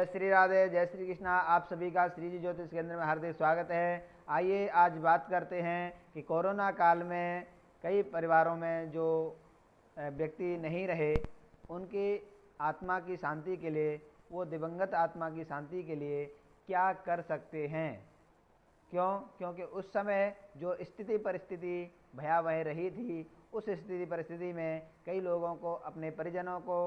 जय श्री राधे, जय श्री कृष्णा। आप सभी का श्री जी ज्योतिष केंद्र में हार्दिक स्वागत है। आइए आज बात करते हैं कि कोरोना काल में कई परिवारों में जो व्यक्ति नहीं रहे, उनकी आत्मा की शांति के लिए, वो दिवंगत आत्मा की शांति के लिए क्या कर सकते हैं। क्योंकि उस समय जो स्थिति परिस्थिति भयावह रही थी, उस स्थिति परिस्थिति में कई लोगों को, अपने परिजनों को,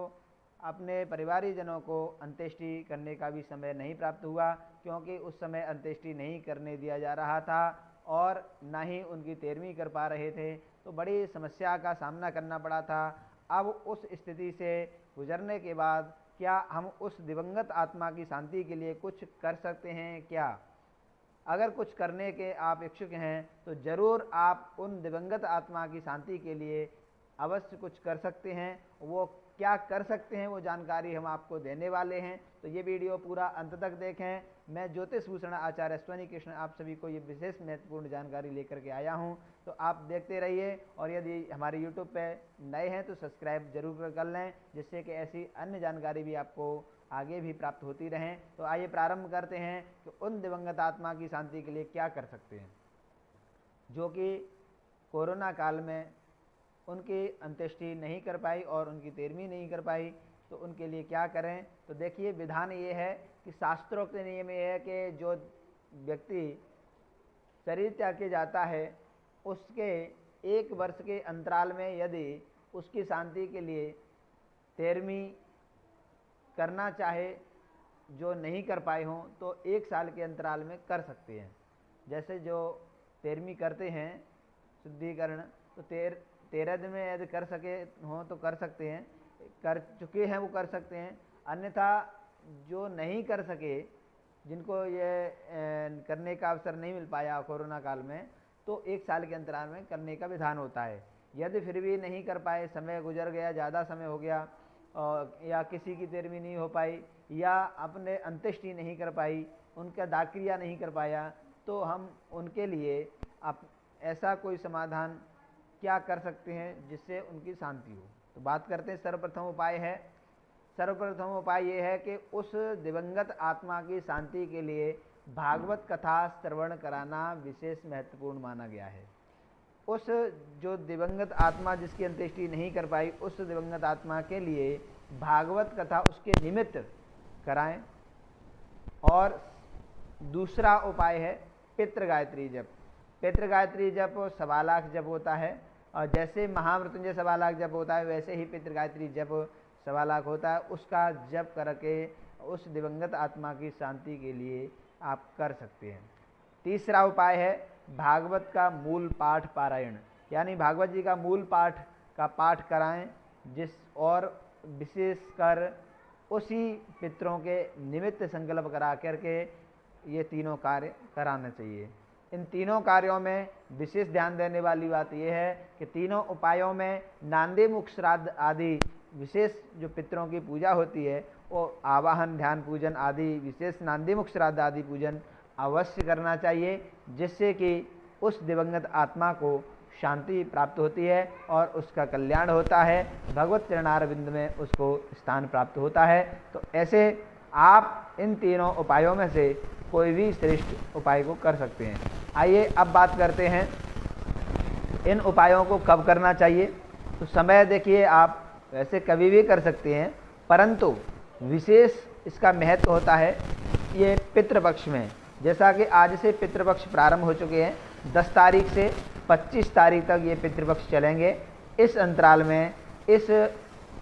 अपने परिवारीजनों को अंत्येष्टि करने का भी समय नहीं प्राप्त हुआ, क्योंकि उस समय अंत्येष्टि नहीं करने दिया जा रहा था और ना ही उनकी तेरहवीं कर पा रहे थे, तो बड़ी समस्या का सामना करना पड़ा था। अब उस स्थिति से गुजरने के बाद क्या हम उस दिवंगत आत्मा की शांति के लिए कुछ कर सकते हैं क्या? अगर कुछ करने के आप इच्छुक हैं तो ज़रूर आप उन दिवंगत आत्मा की शांति के लिए अवश्य कुछ कर सकते हैं। वो क्या कर सकते हैं वो जानकारी हम आपको देने वाले हैं, तो ये वीडियो पूरा अंत तक देखें। मैं ज्योतिष भूषण आचार्य अश्वनी कृष्ण आप सभी को ये विशेष महत्वपूर्ण जानकारी लेकर के आया हूं, तो आप देखते रहिए। और यदि हमारे यूट्यूब पे नए हैं तो सब्सक्राइब जरूर कर लें, जिससे कि ऐसी अन्य जानकारी भी आपको आगे भी प्राप्त होती रहें। तो आइए प्रारंभ करते हैं कि उन दिवंगत आत्मा की शांति के लिए क्या कर सकते हैं जो कि कोरोना काल में उनकी अंत्येष्टि नहीं कर पाई और उनकी तेरहवीं नहीं कर पाई, तो उनके लिए क्या करें। तो देखिए, विधान ये है कि शास्त्रोक्त नियम ये है कि जो व्यक्ति शरीर त्याग के जाता है, उसके 1 वर्ष के अंतराल में यदि उसकी शांति के लिए तेरहवीं करना चाहे, जो नहीं कर पाए हों, तो 1 साल के अंतराल में कर सकते हैं। जैसे जो तेरहवीं करते हैं शुद्धिकरण, तो 13 दिन में यदि कर सके हों तो कर सकते हैं, कर चुके हैं वो कर सकते हैं। अन्यथा जो नहीं कर सके, जिनको ये करने का अवसर नहीं मिल पाया कोरोना काल में, तो 1 साल के अंतराल में करने का विधान होता है। यदि फिर भी नहीं कर पाए, समय गुजर गया, ज़्यादा समय हो गया, या किसी की तेरहवीं नहीं हो पाई, या अपने अंत्येष्टि नहीं कर पाई, उनका दाक्रिया नहीं कर पाया, तो हम उनके लिए ऐसा कोई समाधान क्या कर सकते हैं जिससे उनकी शांति हो। तो बात करते हैं, सर्वप्रथम उपाय ये है कि उस दिवंगत आत्मा की शांति के लिए भागवत कथा श्रवण कराना विशेष महत्वपूर्ण माना गया है। उस जो दिवंगत आत्मा जिसकी अंत्येष्टि नहीं कर पाई, उस दिवंगत आत्मा के लिए भागवत कथा उसके निमित्त कराएं। और दूसरा उपाय है पितृ गायत्री जप। पितृ गायत्री जप 1.25 लाख जप होता है, और जैसे महामृत्युंजय 1.25 लाख जप होता है, वैसे ही पितृ गायत्री जप 1.25 लाख होता है। उसका जप करके उस दिवंगत आत्मा की शांति के लिए आप कर सकते हैं। तीसरा उपाय है भागवत का मूल पाठ पारायण, यानी भागवत जी का मूल पाठ का पाठ कराएं, और विशेषकर उसी पितरों के निमित्त संकल्प करा करके ये तीनों कार्य कराना चाहिए। इन तीनों कार्यों में विशेष ध्यान देने वाली बात यह है कि तीनों उपायों में नांदी मुख श्राद्ध आदि विशेष जो पितरों की पूजा होती है, वो आवाहन, ध्यान, पूजन आदि विशेष नांदी मुख श्राद्ध आदि पूजन अवश्य करना चाहिए, जिससे कि उस दिवंगत आत्मा को शांति प्राप्त होती है और उसका कल्याण होता है, भगवत चरणारविंद में उसको स्थान प्राप्त होता है। तो ऐसे आप इन तीनों उपायों में से कोई भी श्रेष्ठ उपाय को कर सकते हैं। आइए अब बात करते हैं इन उपायों को कब करना चाहिए। तो समय देखिए, आप वैसे कभी भी कर सकते हैं, परंतु विशेष इसका महत्व होता है ये पितृपक्ष में। जैसा कि आज से पितृपक्ष प्रारंभ हो चुके हैं, 10 तारीख से 25 तारीख तक ये पितृपक्ष चलेंगे। इस अंतराल में इस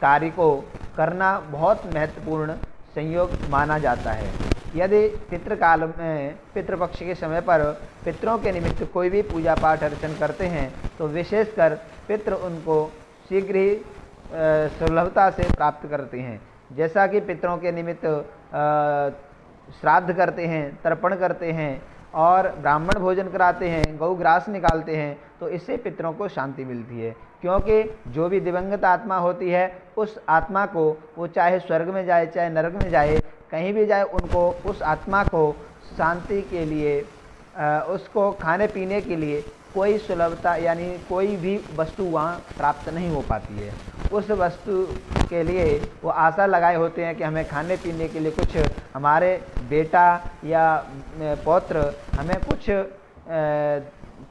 कार्य को करना बहुत महत्वपूर्ण संयोग माना जाता है। यदि पितृकाल में, पितृपक्ष के समय पर पितरों के निमित्त कोई भी पूजा पाठ अर्चन करते हैं, तो विशेषकर पितृ उनको शीघ्र ही सुलभता से प्राप्त करते हैं। जैसा कि पितरों के निमित्त श्राद्ध करते हैं, तर्पण करते हैं और ब्राह्मण भोजन कराते हैं, गौग्रास निकालते हैं, तो इससे पितरों को शांति मिलती है। क्योंकि जो भी दिवंगत आत्मा होती है, उस आत्मा को वो चाहे स्वर्ग में जाए चाहे नरक में जाए, कहीं भी जाए, उनको उस आत्मा को शांति के लिए, उसको खाने पीने के लिए कोई सुलभता यानी कोई भी वस्तु वहाँ प्राप्त नहीं हो पाती है। उस वस्तु के लिए वो आशा लगाए होते हैं कि हमें खाने पीने के लिए कुछ हमारे बेटा या पौत्र हमें कुछ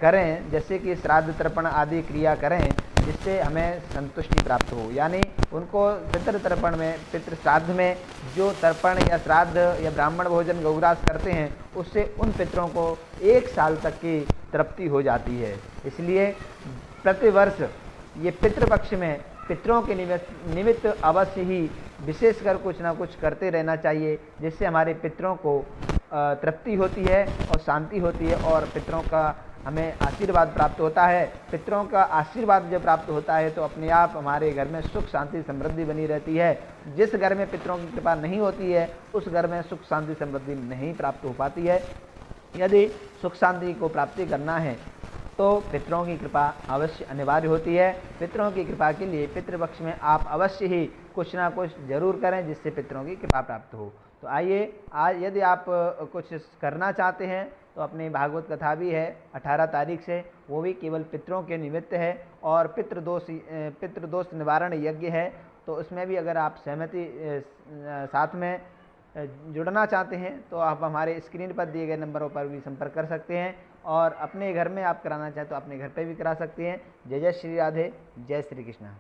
करें, जैसे कि श्राद्ध तर्पण आदि क्रिया करें, जिससे हमें संतुष्टि प्राप्त हो। यानी उनको पितृ तर्पण में, पितृ श्राद्ध में जो तर्पण या श्राद्ध या ब्राह्मण भोजन गौग्रास करते हैं, उससे उन पितरों को 1 साल तक की तृप्ति हो जाती है। इसलिए प्रतिवर्ष ये पितृपक्ष में पितरों के निमित्त अवश्य ही विशेषकर कुछ ना कुछ करते रहना चाहिए, जिससे हमारे पितरों को तृप्ति होती है और शांति होती है और पितरों का हमें आशीर्वाद प्राप्त होता है। पितरों का आशीर्वाद जब प्राप्त होता है तो अपने आप हमारे घर में सुख शांति समृद्धि बनी रहती है। जिस घर में पितरों की कृपा नहीं होती है, उस घर में सुख शांति समृद्धि नहीं प्राप्त हो पाती है। यदि सुख शांति को प्राप्ति करना है तो पितरों की कृपा अवश्य अनिवार्य होती है। पितरों की कृपा के लिए पितृपक्ष में आप अवश्य ही कुछ ना कुछ जरूर करें, जिससे पितरों की कृपा प्राप्त हो। तो आइए, आज यदि आप कुछ करना चाहते हैं तो अपनी भागवत कथा भी है 18 तारीख से, वो भी केवल पितरों के निमित्त है और पितृदोष निवारण यज्ञ है। तो उसमें भी अगर आप सहमति साथ में जुड़ना चाहते हैं तो आप हमारे स्क्रीन पर दिए गए नंबरों पर भी संपर्क कर सकते हैं, और अपने घर में आप कराना चाहें तो अपने घर पर भी करा सकते हैं। जय जय श्री राधे, जय श्री कृष्णा।